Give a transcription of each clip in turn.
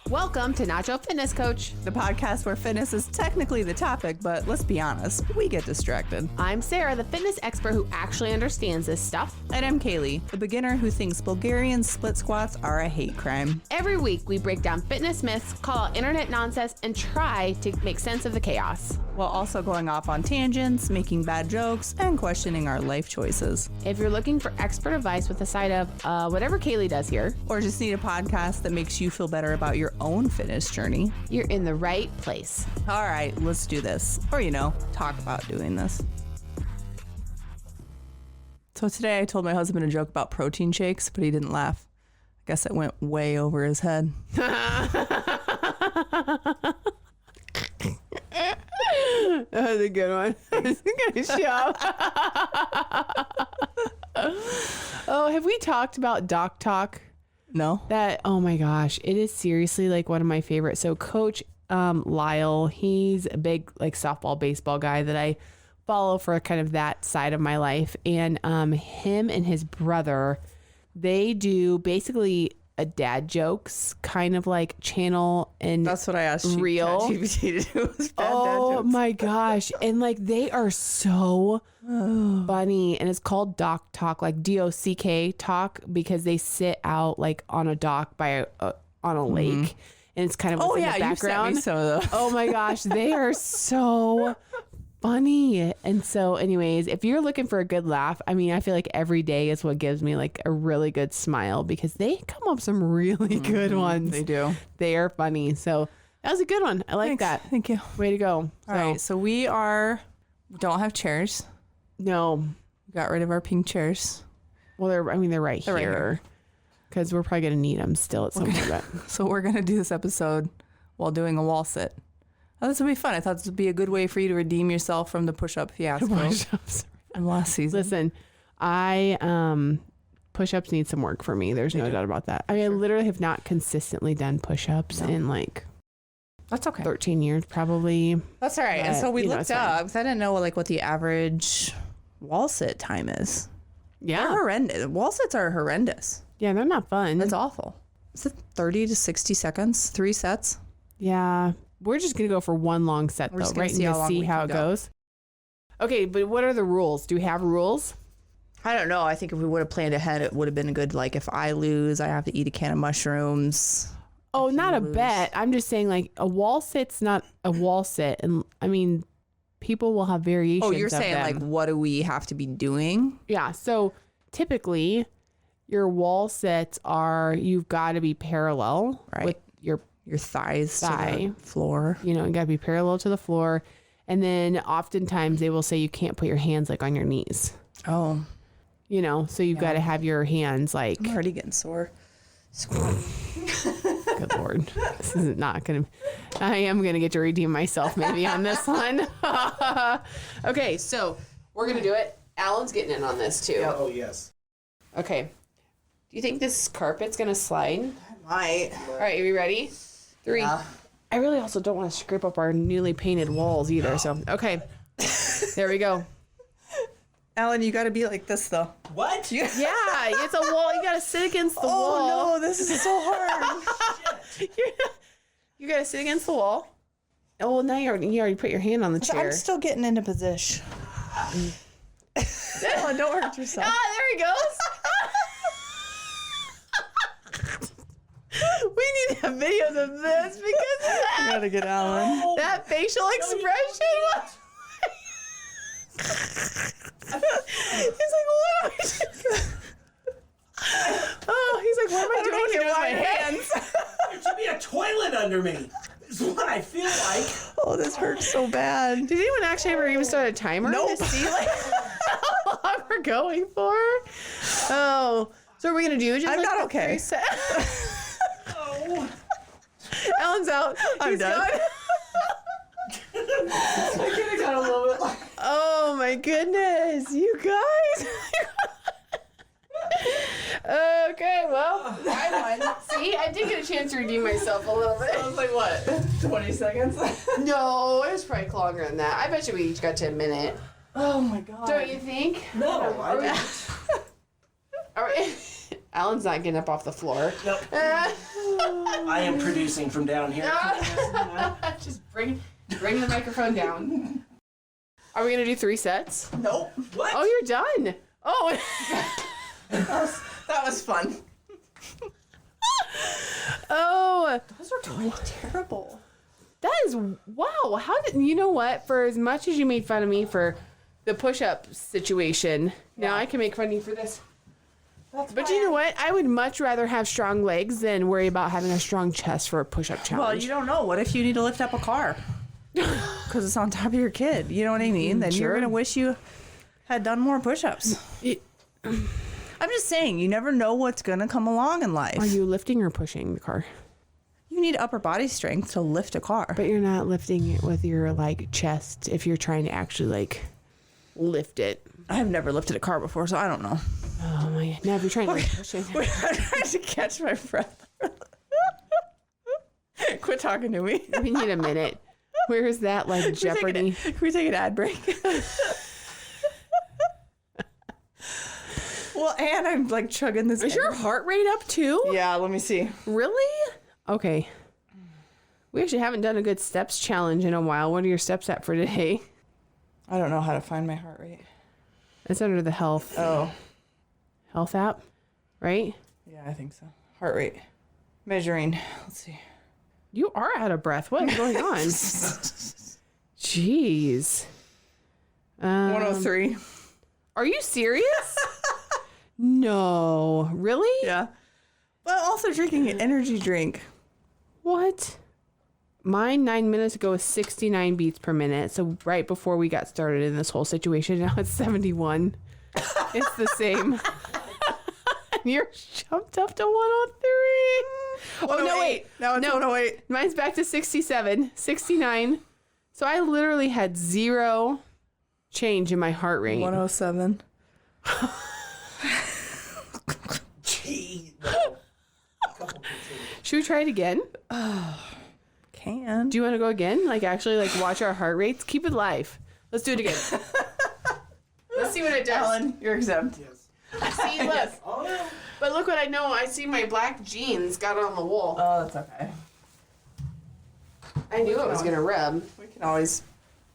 Welcome to Nacho Fitness Coach, the podcast where fitness is technically the topic, but let's be honest, we get distracted. I'm Sarah, the fitness expert who actually understands this stuff. And I'm Kaylee, the beginner who thinks Bulgarian split squats are a hate crime. Every week, we break down fitness myths, call out internet nonsense, and try to make sense of the chaos. While also going off on tangents, making bad jokes, and questioning our life choices. If you're looking for expert advice with a side of whatever Kaylee does here, or just need a podcast that makes you feel better about your own fitness journey, you're in the right place. All right, let's do this. Or, talk about doing this. So today I told my husband a joke about protein shakes, but he didn't laugh. I guess it went way over his head. That was a good one. Good show. Oh, have we talked about Doc Talk? No. Oh my gosh, it is seriously like one of my favorites. So Coach Lyle, he's a big like softball, baseball guy that I follow for kind of that side of my life. And him and his brother, they do basically a dad jokes kind of like channel, and that's what I asked real ChatGPT to do. Was bad oh dad jokes. My gosh. And like they are so funny, and it's called Doc Talk, like DOCK talk, because they sit out like on a dock by on a lake, and it's kind of what's in the background. You sent me some of those. Oh my gosh, they are so funny. And so anyways, if you're looking for a good laugh, I mean, I feel like every day is what gives me like a really good smile, because they come up with some really good ones. They do. They are funny. So that was a good one. I like Thanks. that. Thank you. Way to go. All right, so we don't have chairs. No. We got rid of our pink chairs. Well, they're right here, because we're probably going to need them still at some point. So we're going to do this episode while doing a wall sit. Oh, this would be fun. I thought this would be a good way for you to redeem yourself from the push-up fiasco from last season. Listen, push-ups need some work for me. There's no doubt about that. I mean, I literally have not consistently done push-ups in like that's okay 13 years probably. That's all right. And so we looked up, because I didn't know what the average wall sit time is. Yeah. They're horrendous. Wall sits are horrendous. Yeah, they're not fun. It's awful. Is it 30 to 60 seconds? 3 sets? Yeah. We're just going to go for one long set, though, right? See how it goes. Okay, but what are the rules? Do we have rules? I don't know. I think if we would have planned ahead, it would have been good. Like, if I lose, I have to eat a can of mushrooms. Oh, not a bet. I'm just saying, like, a wall sit's not a wall sit. And, I mean, people will have variations. Oh, you're saying, like, what do we have to be doing? Yeah. So, typically, your wall sits you've got to be parallel with your thighs to the floor. You got to be parallel to the floor. And then oftentimes they will say you can't put your hands like on your knees. Oh. So you've got to have your hands like... I'm already getting sore. Good Lord. This is not going to... I am going to get to redeem myself maybe on this one. Okay, so we're going to do it. Alan's getting in on this too. Yeah, oh, yes. Okay. Do you think this carpet's going to slide? I might. All right, are you ready? 3. Yeah. I really also don't want to scrape up our newly painted walls either. No. So, okay. There we go. Alan, you got to be like this, though. What? Yeah, it's a wall. You got to sit against the wall. Oh, no, this is so hard. You got to sit against the wall. Oh, well, now you already put your hand on the chair. I'm still getting into position. Alan, don't hurt yourself. Ah, there he goes. We need to have videos of this because of that. You gotta get Alan. That facial expression was... He's like, what am I doing? Oh, he's like, what am I doing here with my hands? There should be a toilet under me. This is what I feel like. Oh, this hurts so bad. Did anyone actually ever even start a timer to see like how long we're going for? Oh, so what we're gonna do? Just I'm not okay. Oh. Alan's out. I'm done. I could have got a little bit like... Oh my goodness, you guys. Okay, well, I won. See, I did get a chance to redeem myself a little bit. I was like, what? 20 seconds? No, it was probably longer than that. I bet you we each got to a minute. Oh my God. Don't you think? No, I didn't. All right. Alan's not getting up off the floor. Nope. I am producing from down here. Just bring the microphone down. Are we gonna do 3 sets? Nope. What? Oh, you're done. Oh. That was fun. Oh. Those are totally terrible. That is, wow. How did, you know what? For as much as you made fun of me for the push-up situation, now I can make fun of you for this. But you know what? I would much rather have strong legs than worry about having a strong chest for a push-up challenge. Well, you don't know. What if you need to lift up a car? Because it's on top of your kid. You know what I mean? Then you're going to wish you had done more push-ups. I'm just saying, you never know what's going to come along in life. Are you lifting or pushing the car? You need upper body strength to lift a car. But you're not lifting it with your, like, chest if you're trying to actually, like, lift it. I've never lifted a car before, so I don't know. Oh, my God. Now, if you're trying to push it. Wait, I'm trying to catch my breath. Quit talking to me. We need a minute. Where is that, like, Jeopardy? Can we take an ad break? Well, and I'm, like, chugging this. Is your heart rate up, too? Yeah, let me see. Really? Okay. We actually haven't done a good steps challenge in a while. What are your steps at for today? I don't know how to find my heart rate. It's under the health app, right? Yeah, I think so. Heart rate. Measuring. Let's see. You are out of breath. What is going on? Jeez. 103. Are you serious? No. Really? Yeah. But also drinking an energy drink. What? Mine 9 minutes ago was 69 beats per minute. So right before we got started in this whole situation, now it's 71. It's the same. You're jumped up to 103. Oh, no, wait. Now it's 108. Mine's back to 67, 69. So I literally had 0 change in my heart rate. 107. Gee, no. Should we try it again? Can. Do you want to go again? Like actually like watch our heart rates? Keep it live. Let's do it again. Let's see what it does. Alan, you're exempt. Yes. See, look. Oh, no. But look what I know. I see my black jeans got on the wall. Oh, that's okay. I knew it was going to rub. We can always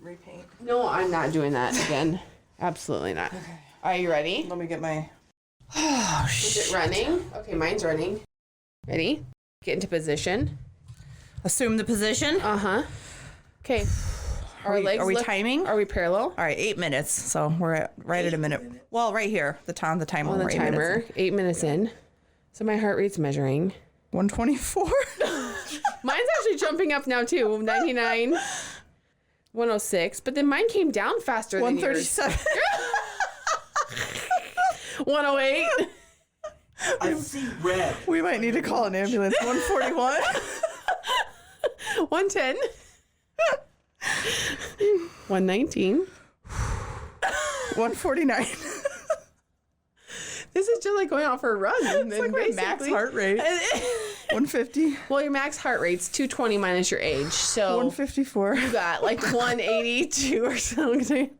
repaint. No, I'm not doing that again. Absolutely not. Okay. Are you ready? Let me get my... Is it running? Okay, mine's running. Ready? Get into position. Assume the position. Uh-huh. Okay. Are we timing? Are we parallel? All right, 8 minutes. So we're at at a minute. Well, right here, the timer. On the timer. 8 minutes in. So my heart rate's measuring. 124. Mine's actually jumping up now too. 99. 106. But then mine came down faster than yours. 137. 108. I see red. We might need to call an ambulance. 141. 110. 119. 149. This is just like going out for a run. It's like my max heart rate. 150. Well, your max heart rate's 220 minus your age. So 154. you got like 182 or something.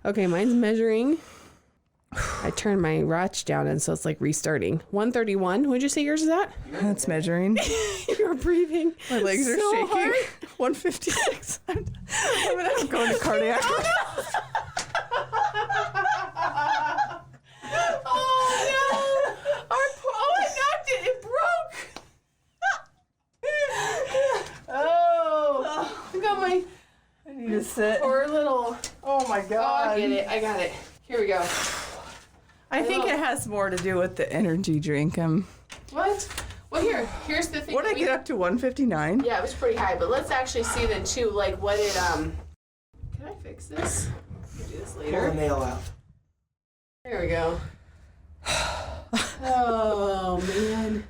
Okay, mine's measuring. I turned my watch down and so it's like restarting. 131. What'd you say yours is at? That's measuring. You're breathing. My legs are so shaking. hard. 156. I'm gonna have to go into cardiac. Oh no! I knocked it. It broke. Oh, I got my I need to sit. poor little. Oh my Oh, god. I get it. I got it. Here we go. I think it has more to do with the energy drink. What? Well, here's the thing. What did I get up to? 159. Yeah, it was pretty high, but let's actually see then too, like what it Can I fix this? I'll do this Pull a later. nail out. There we go. Oh man.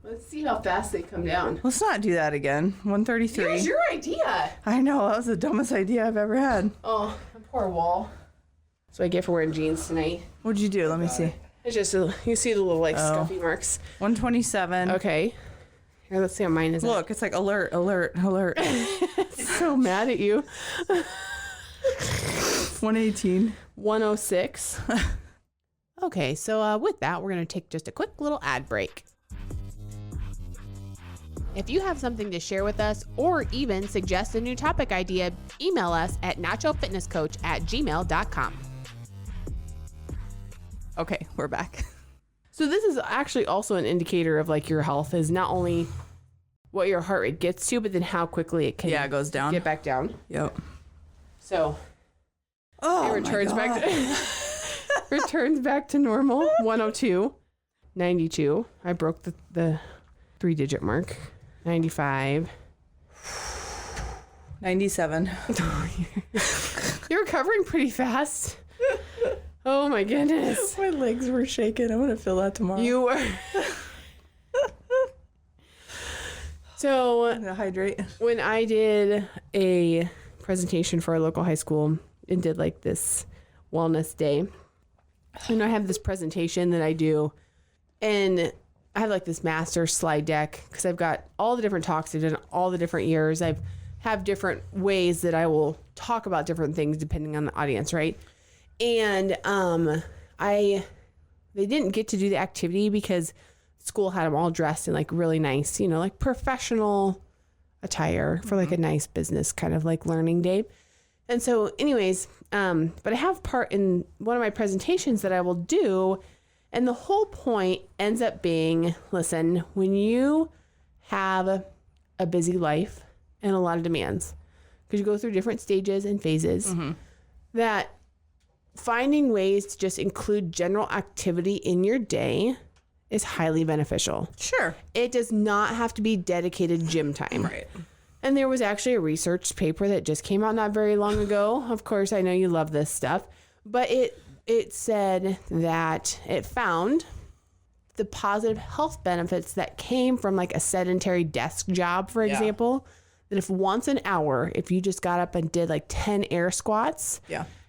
Let's see how fast they come down. Let's not do that again. 133. It was your idea. I know, that was the dumbest idea I've ever had. Oh, my poor wall. That's what I get for wearing jeans tonight. What'd you do? Let me see. It's just, you see the little like scuffy marks. 127. Okay. Here, let's see how mine is. Look, it's like alert, alert, alert. So mad at you. 118. 106. Okay, so with that, we're going to take just a quick little ad break. If you have something to share with us or even suggest a new topic idea, email us at nachofitnesscoach@gmail.com. Okay, we're back. So this is actually also an indicator of like your health is not only what your heart rate gets to, but then how quickly it can it goes down. Get back down. Yep. So it returns back to normal. 102, 92. I broke the 3-digit mark. 95. 97. You're recovering pretty fast. Oh my goodness. My legs were shaking. I'm going to feel that tomorrow. You were. So, I'm going to hydrate. When I did a presentation for our local high school and did like this wellness day, and I have this presentation that I do, and I have like this master slide deck because I've got all the different talks I've done all the different years. I have different ways that I will talk about different things depending on the audience, right? And they didn't get to do the activity because school had them all dressed in like really nice, like professional attire for like a nice business kind of like learning day. And so anyways, but I have part in one of my presentations that I will do. And the whole point ends up being, listen, when you have a busy life and a lot of demands, because you go through different stages and phases, that finding ways to just include general activity in your day is highly beneficial. Sure. It does not have to be dedicated gym time. Right. And there was actually a research paper that just came out not very long ago. Of course, I know you love this stuff, but it said that it found the positive health benefits that came from like a sedentary desk job, for example, that if once an hour, if you just got up and did like 10 air squats,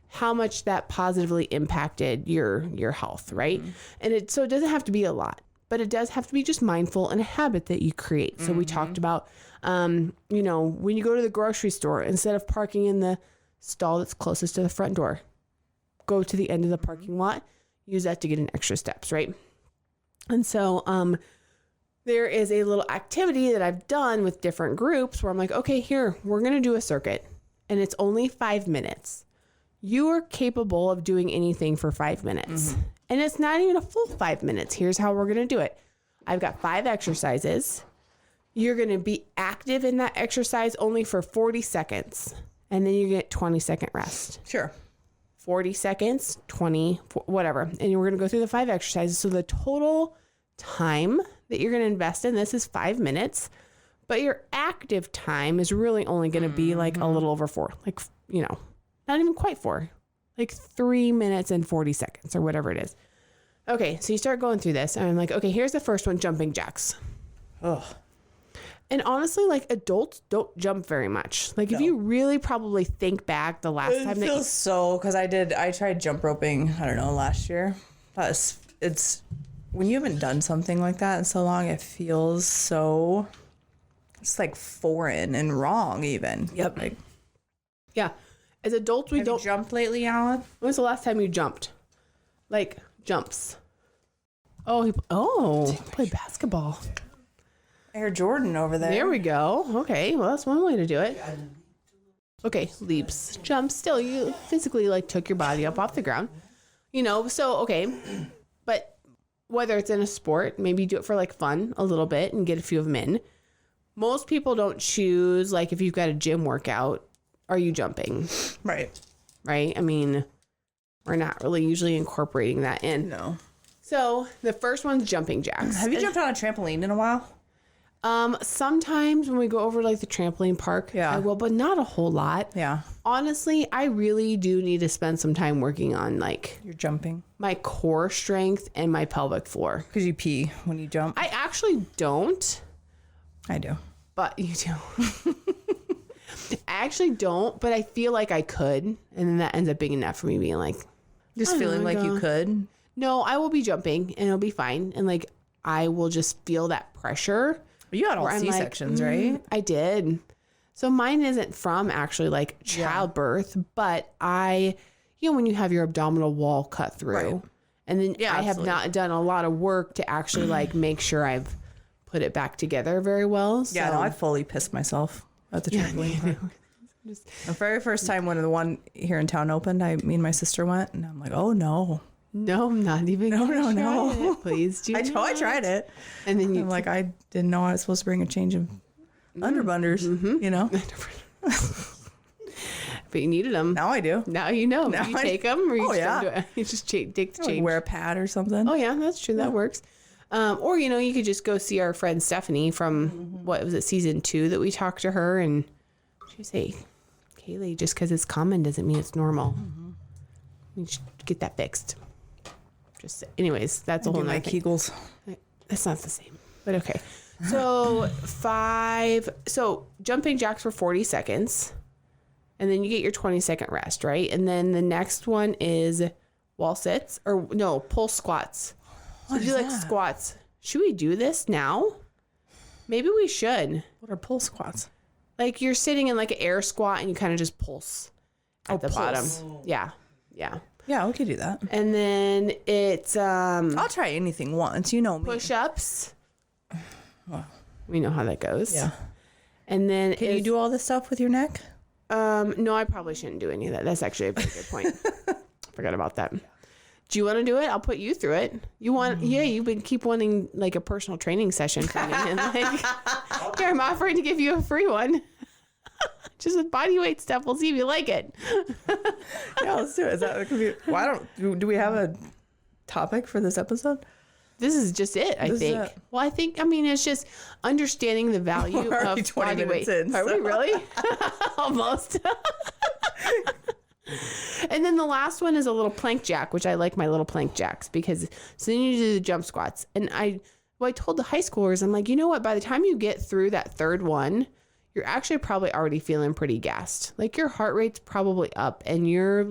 how much that positively impacted your health, right? And so it doesn't have to be a lot, but it does have to be just mindful and a habit that you create. So we talked about, when you go to the grocery store, instead of parking in the stall that's closest to the front door, go to the end of the parking lot, use that to get in extra steps, right? And so there is a little activity that I've done with different groups where I'm like, okay, here, we're going to do a circuit and it's only 5 minutes. You are capable of doing anything for 5 minutes. And it's not even a full 5 minutes. Here's how we're going to do it. I've got 5 exercises. You're going to be active in that exercise only for 40 seconds. And then you get 20-second rest. Sure. 40 seconds, 20, whatever. And we're going to go through the 5 exercises. So the total time that you're going to invest in this is 5 minutes. But your active time is really only going to be like a little over 4. Like, not even quite 4. Like 3 minutes and 40 seconds or whatever it is. Okay, so you start going through this. And I'm like, okay, here's the first one, jumping jacks. Ugh. And honestly, like adults don't jump very much. Like if you really probably think back the last time it feels so, because I tried jump roping, I don't know, last year. It's when you haven't done something like that in so long, it feels so, it's like foreign and wrong even. Yep. Like, yeah. As adults, we have don't you jumped lately, Alan? When was the last time you jumped? Like jumps. Oh, played basketball. Air Jordan over there. There we go. Okay, well that's one way to do it. Okay, leaps, jumps. Still, you physically like took your body up off the ground. So okay, but whether it's in a sport, maybe do it for like fun a little bit and get a few of them in. Most people don't choose, like if you've got a gym workout, are you jumping? Right. I mean, we're not really usually incorporating that in. No. So the first one's jumping jacks. Have you jumped on a trampoline in a while? Sometimes when we go over to like the trampoline park, I will, but not a whole lot. Yeah. Honestly, I really do need to spend some time working on like You're jumping. My core strength and my pelvic floor. Because you pee when you jump. I actually don't. I do. But you do. I actually don't, but I feel like I could. And then that ends up being enough for me being like, just feeling like you could. No, I will be jumping and it'll be fine. And like, I will just feel that pressure. You had all C-sections, right? I did. So mine isn't from actually like childbirth, but when you have your abdominal wall cut through, and then I have not done a lot of work to actually like make sure I've put it back together very well. So. Yeah, no, I fully pissed myself at the trampoline park. The very first time when the one here in town opened, me and my sister went, and I'm like, oh no. No, I'm not even gonna try it. Please do not. I tried it. And then I'm like, I didn't know I was supposed to bring a change of underbunders, you know? But you needed them. Now I do. Now you know. Now you take them or you you just take the change. Wear a pad or something. Oh, yeah, that's true. That works. Or, you know, you could just go see our friend Stephanie from, what was it, season 2 that we talked to her. And she say, Kaylee, just because it's common doesn't mean it's normal. You should get that fixed. Just, anyways, that's a whole nother thing. Kegels. That's not the same, but okay. So jumping jacks for 40 seconds. And then you get your 20-second rest, right? And then the next one is wall sits pull squats. So do like squats. Should we do this now? Maybe we should. What are pull squats? Like you're sitting in like an air squat and you kind of just pulse at the bottom. Yeah. Yeah, we could do that. And then it's I'll try anything once, you know me. Push-ups. We know how that goes. Yeah. And then Can you do all this stuff with your neck? No, I probably shouldn't do any of that. That's actually a very good point. Forgot about that. Do you want to do it? I'll put you through it. You want? Yeah, you've been keep wanting like a personal training session coming in. Like, here, I'm offering to give you a free one. Just with body weight stuff. We'll see if you like it. Yeah, let's do it. Is that do we have a topic for this episode? This is just it, I think. Well, I mean, it's just understanding the value of body weight. Are we really? Almost. And then the last one is a little plank jack, which I like my little plank jacks because so then you do the jump squats. And I told the high schoolers, I'm like, you know what? By the time you get through that third one, you're actually probably already feeling pretty gassed. Like your heart rate's probably up and your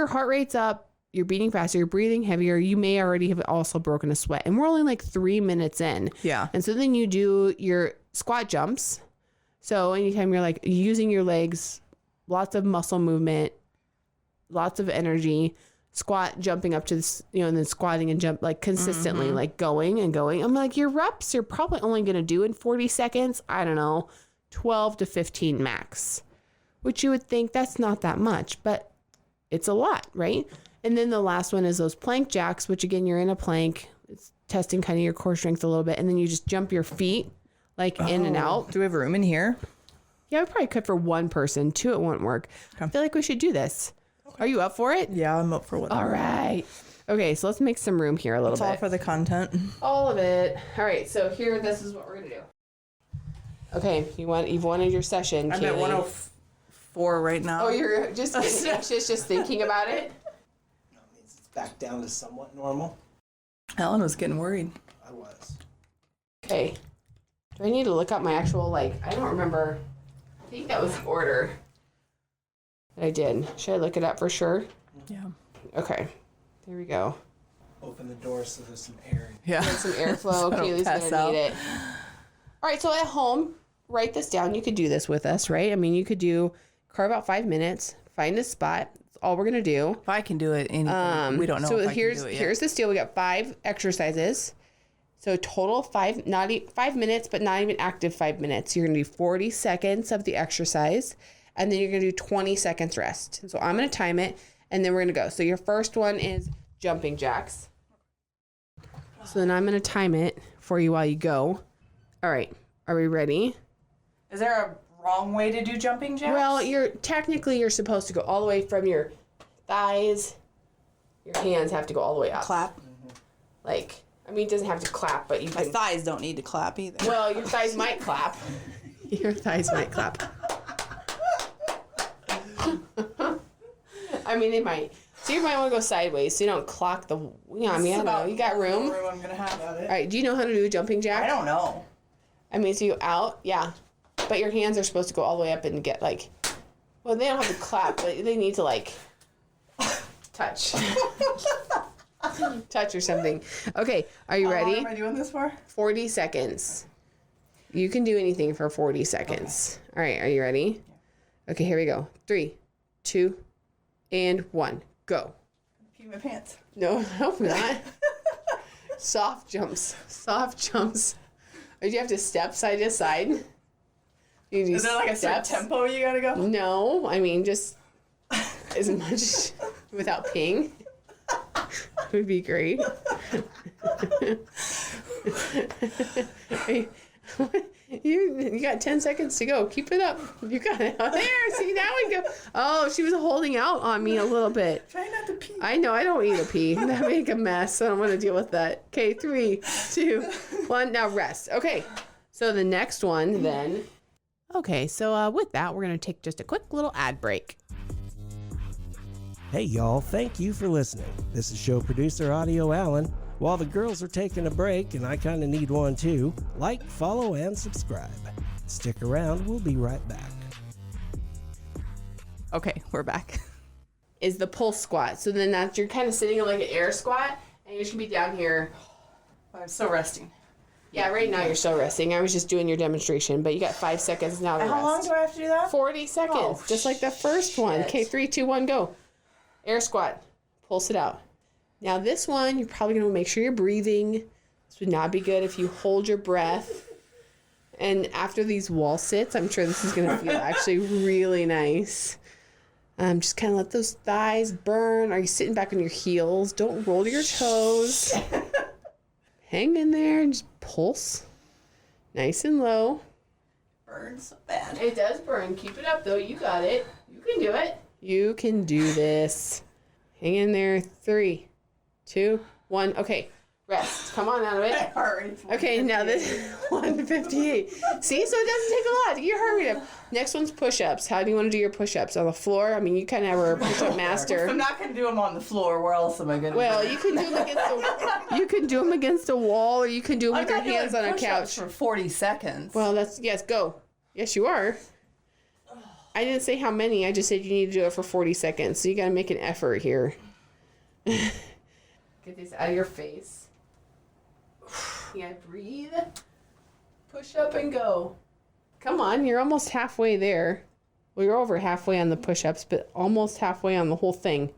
heart rate's up. You're beating faster, you're breathing heavier. You may already have also broken a sweat. And we're only like 3 minutes in. Yeah. And so then you do your squat jumps. So anytime you're like using your legs, lots of muscle movement, lots of energy, squat, jumping up to this, and then squatting and jump like consistently, like going and going. I'm like, your reps you're probably only going to do in 40 seconds. I don't know, 12 to 15 max, which you would think that's not that much, but it's a lot, right? And then the last one is those plank jacks, which again, you're in a plank. It's testing kind of your core strength a little bit. And then you just jump your feet like in and out. Do we have room in here? Yeah, we probably could for one person. 2, it won't work. Okay. I feel like we should do this. Okay. Are you up for it? Yeah, I'm up for whatever. All right. Okay, so let's make some room here a little bit. It's all for the content. All of it. All right, so here, this is what we're going to do. Okay, you've wanted your session, I'm Kaylee. at 104 right now. Oh, you're just anxious just thinking about it? Back down to somewhat normal. Ellen was getting worried. I was. Okay. Do I need to look up my actual, I don't remember. I think that was the order that I did. Should I look it up for sure? Yeah. Okay. There we go. Open the door so there's some air. Yeah. Get some airflow. Kaylee's going to need it. All right. So at home, write this down. You could do this with us, right? I mean, you could carve out 5 minutes, find a spot. All we're gonna do. If I can do it, anything. We don't know. So if I can do it yet. Here's the deal. We got 5 exercises. So total 5 minutes, but not even active 5 minutes. You're gonna do 40 seconds of the exercise, and then you're gonna do 20 seconds rest. And so I'm gonna time it, and then we're gonna go. So your first one is jumping jacks. So then I'm gonna time it for you while you go. All right. Are we ready? Is there a wrong way to do jumping jacks? Well, you're supposed to go all the way from your thighs. Your hands have to go all the way up. Clap. It doesn't have to clap, but you can. My thighs don't need to clap either. Well, your thighs might clap. Your thighs might clap. They might. So you might want to go sideways so you don't clock the. I don't know. You got room? I'm gonna have. All right. Do you know how to do a jumping jack? I don't know. So you out, yeah. But your hands are supposed to go all the way up and get well, they don't have to clap, but they need to touch. Touch or something. Okay, are you ready? How long am I doing this for? 40 seconds. You can do anything for 40 seconds. Okay. All right, are you ready? Yeah. Okay, here we go. 3, 2, and 1. Go. Pee my pants. No, not. Soft jumps. Soft jumps. Or do you have to step side to side? Is there like a certain tempo you gotta go? No, I mean just as much without peeing would be great. You got 10 seconds to go. Keep it up. You got it. Oh, there. See, now we go. Oh, she was holding out on me a little bit. Try not to pee. I know. I don't need to pee. That make a mess. I don't want to deal with that. Okay, 3, 2, 1. Now rest. Okay. So the next one then. Okay, so with that, we're going to take just a quick little ad break. Hey y'all, thank you for listening. This is show producer Audio Allen. While the girls are taking a break, and I kind of need one too, like, follow, and subscribe. Stick around, we'll be right back. Okay, we're back. Is the pulse squat. So then that's, you're kind of sitting in like an air squat, and you're just going to be down here. I'm still resting. Yeah, right now you're still resting. I was just doing your demonstration, but you got 5 seconds now to rest. How long do I have to do that? 40 seconds, Oh, just like the first one. Okay, 3, 2, 1, go. Air squat. Pulse it out. Now this one, you're probably going to make sure you're breathing. This would not be good if you hold your breath. And after these wall sits, I'm sure this is going to feel actually really nice. Just kind of let those thighs burn. Are you sitting back on your heels? Don't roll to your toes. Hang in there and just pulse. Nice and low. Burns so bad. It does burn. Keep it up though. You got it. You can do it. You can do this. Hang in there. 3, 2, 1. Okay. Rest. Come on out of it. Okay, now this 158. See, so it doesn't take a lot to get your heart rate up. Next one's push-ups. How do you want to do your push-ups? On the floor? I mean, you kind of are a push-up master. I'm not going to do them on the floor. Where else am I going to Well, you can do them against a wall, or you can do them with your hands on a couch. For 40 seconds. Well, yes, go. Yes, you are. I didn't say how many. I just said you need to do it for 40 seconds. So you got to make an effort here. Get this out of your face. Yeah, breathe. Push up and go. Come on, you're almost halfway there. Well, you're over halfway on the push-ups, but almost halfway on the whole thing.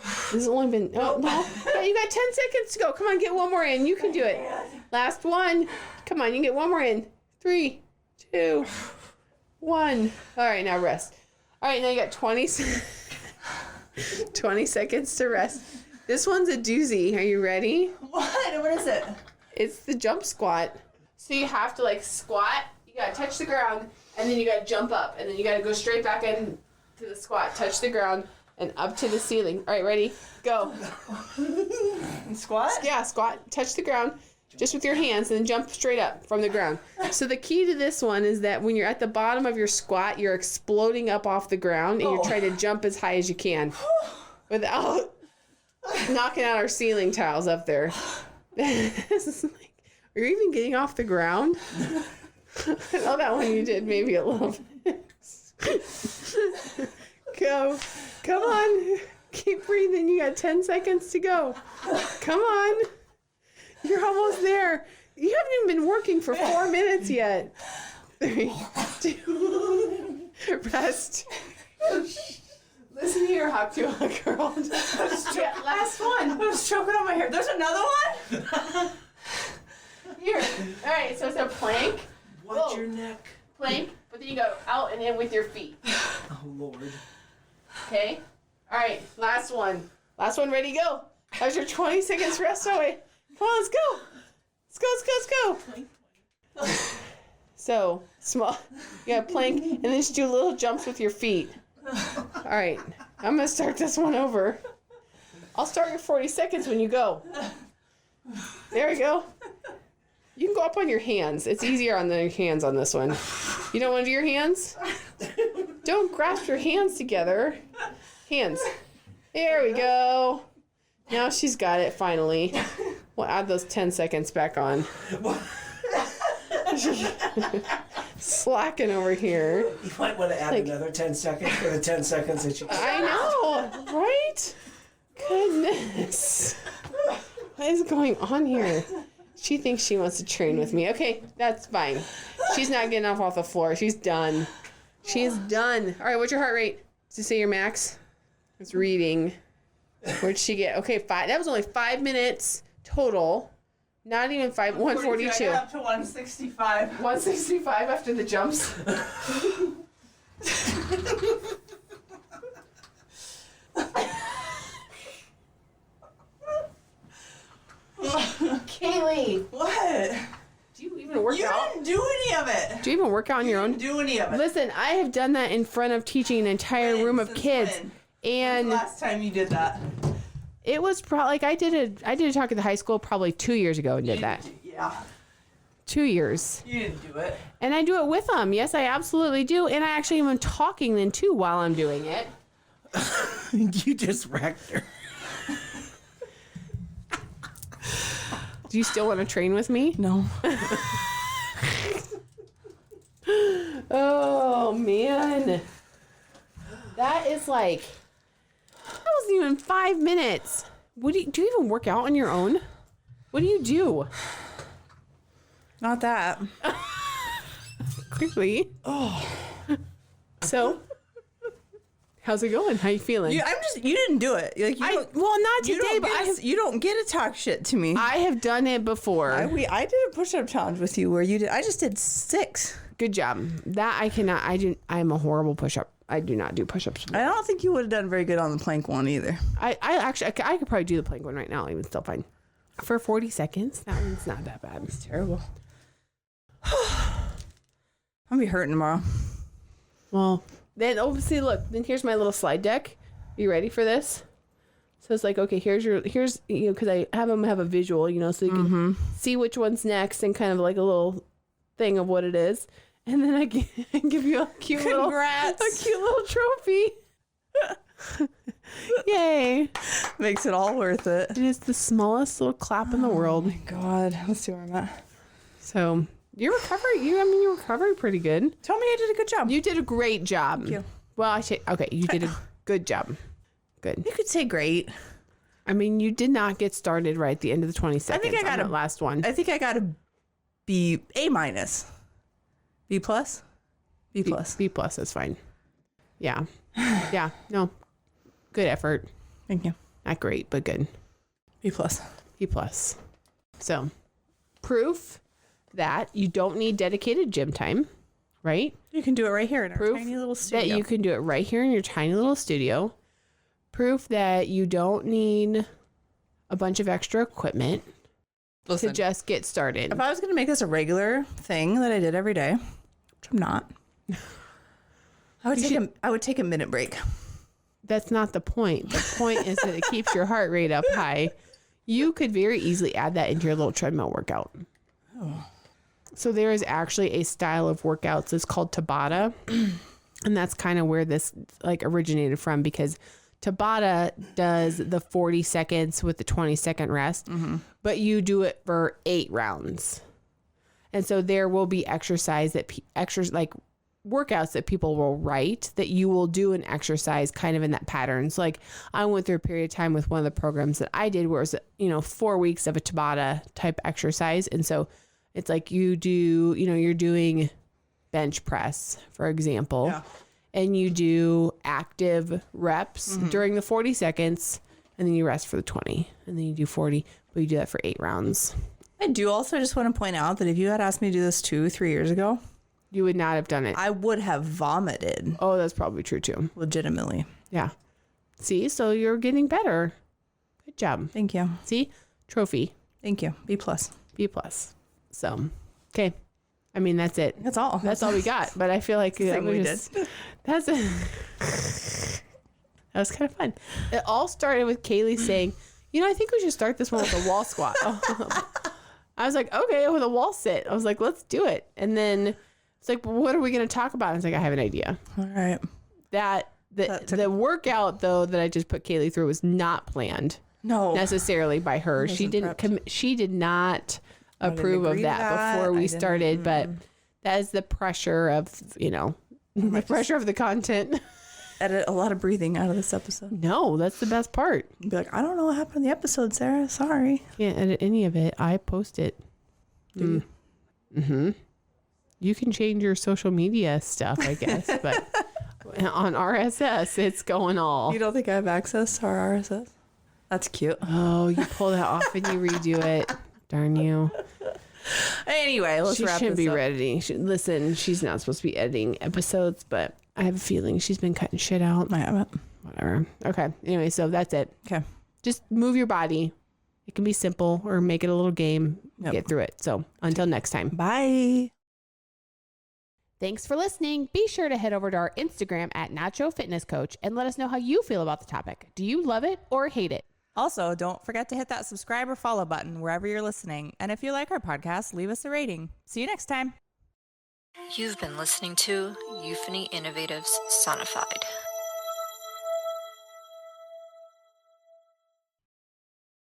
This has only been... Oh, no. Yeah, you got 10 seconds to go. Come on, get one more in. You can do it. Last one. Come on, you can get one more in. 3, 2, 1. All right, now rest. All right, now you got 20 seconds to rest. This one's a doozy. Are you ready? What is it? It's the jump squat. So you have to like squat, you gotta touch the ground, and then you gotta jump up, and then you gotta go straight back into the squat, touch the ground, and up to the ceiling. All right, ready? Go. And squat? Yeah, squat, touch the ground, just with your hands, and then jump straight up from the ground. So the key to this one is that when you're at the bottom of your squat, you're exploding up off the ground, and you're trying to jump as high as you can without knocking out our ceiling tiles up there. This is like, are you even getting off the ground? I know that one you did maybe a little bit. Go. Come on. Keep breathing. You got 10 seconds to go. Come on. You're almost there. You haven't even been working for 4 minutes yet. 3, 2, rest. Listen here, Hawk to a girl. Yeah, last one. I was choking on my hair. There's another one? Here. All right, so it's a plank. Watch your neck. Plank, but then you go out and in with your feet. Oh, Lord. Okay? All right, last one. Last one, ready, go. How's your 20 seconds rest away? Come on, let's go. Let's go. So, small. You got plank, and then just do little jumps with your feet. All right, I'm going to start this one over. I'll start your 40 seconds when you go. There we go. You can go up on your hands. It's easier on the hands on this one. You don't want to do your hands? Don't grasp your hands together. Hands. There we go. Now she's got it, finally. We'll add those 10 seconds back on. Slacking over here. You might want to add another 10 seconds for the 10 seconds that you... I know, right? Goodness. What is going on here? She thinks she wants to train with me. Okay, that's fine. She's not getting off the floor. She's done. She is done. All right, what's your heart rate? Did you say your max? It's reading. Where'd she get? Okay, 5. That was only 5 minutes total. Not even 142. I got up to 165. 165 after the jumps. Kaylee. What? Do you even work out? You didn't do any of it. Do you even work out on your own? Didn't do any of it. Listen, I have done that in front of teaching an entire room of kids. When? And When's the last time you did that? it was probably like I did a talk at the high school probably 2 years ago and did that. Yeah. 2 years. You didn't do it. And I do it with them. Yes, I absolutely do. And I actually am talking then too while I'm doing it. You just wrecked her. Do you still want to train with me? No. Oh man. That is like, that wasn't even 5 minutes. Do you even work out on your own? What do you do? Not that. Quickly. Oh. So, how's it going? How you feeling? You didn't do it. Like not today, but you don't get to talk shit to me. I have done it before. I did a push-up challenge with you where you did. I just did 6. Good job. That I cannot. I'm a horrible push-up. I do not do push-ups. I don't think you would have done very good on the plank one either. I could probably do the plank one right now. Even still fine. For 40 seconds, that one's not that bad. It's terrible. I'm gonna be hurting tomorrow. Well, then see, look. Then here's my little slide deck. You ready for this? So it's like, okay, here's because I have them have a visual, so you can see which one's next and kind of like a little thing of what it is. And then I give you a cute little trophy. Yay. Makes it all worth it. It is the smallest little clap in the world. Oh my God. Let's see where I'm at. So your recovery pretty good. Tell me I did a good job. You did a great job. Thank you. Well, you did a good job. Good. You could say great. I mean, you did not get started right at the end of the 20 seconds. I think I got a last one. I think I got a B, A-, B+, B+. B+ is fine. Yeah. Yeah. No. Good effort. Thank you. Not great, but good. B+. B+. So, proof that you don't need dedicated gym time, right? You can do it right here in our Proof tiny little studio. that you can do it right here in your tiny little studio. Proof that you don't need a bunch of extra equipment to just get started. If I was going to make this a regular thing that I did every day, which I'm not, I would take a minute break. That's not the point. The point is that it keeps your heart rate up high. You could very easily add that into your little treadmill workout. Oh. So there is actually a style of workouts that's called Tabata. And that's kind of where this originated from, because Tabata does the 40 seconds with the 20-second rest, but you do it for 8 rounds. And so there will be workouts that people will write that you will do an exercise kind of in that pattern. So like I went through a period of time with one of the programs that I did where it was, 4 weeks of a Tabata type exercise. And so it's like you do, you're doing bench press, for example. Yeah. And you do active reps during the 40 seconds, and then you rest for the 20, and then you do 40, but you do that for 8 rounds. I do also just want to point out that if you had asked me to do this 2-3 years ago, you would not have done it. I would have vomited. Oh, that's probably true too. Legitimately. Yeah. See, so you're getting better. Good job. Thank you. See, trophy. Thank you. B+. B+. So, okay. I mean, that's it. That's all. That's all we got. But I feel like that was kind of fun. It all started with Kaylee saying, I think we should start this one with a wall squat. I was like, okay, with a wall sit. I was like, let's do it. And then it's like, well, what are we going to talk about? I was like, I have an idea. All right. The workout though that I just put Kaylee through was not planned. No. Necessarily by her. She did not approve of that before we started, but that is the pressure of the pressure of the content. Edit a lot of breathing out of this episode. No, that's the best part. Be like, I don't know what happened in the episode, Sarah. Sorry. Can't edit any of it. I post it. You can change your social media stuff, I guess, but on RSS, it's going all. You don't think I have access to our RSS? That's cute. Oh, you pull that off and you redo it. Darn you. Anyway, let's She wrap shouldn't this be up. editing. Listen, she's not supposed to be editing episodes, but I have a feeling she's been cutting shit out. I haven't. Whatever. Okay. Anyway, so that's it. Okay. Just move your body. It can be simple or make it a little game. Yep. Get through it. So until next time. Bye. Thanks for listening. Be sure to head over to our Instagram at Nacho Fitness Coach and let us know how you feel about the topic. Do you love it or hate it? Also, don't forget to hit that subscribe or follow button wherever you're listening. And if you like our podcast, leave us a rating. See you next time. You've been listening to Euphony Innovatives Sonified.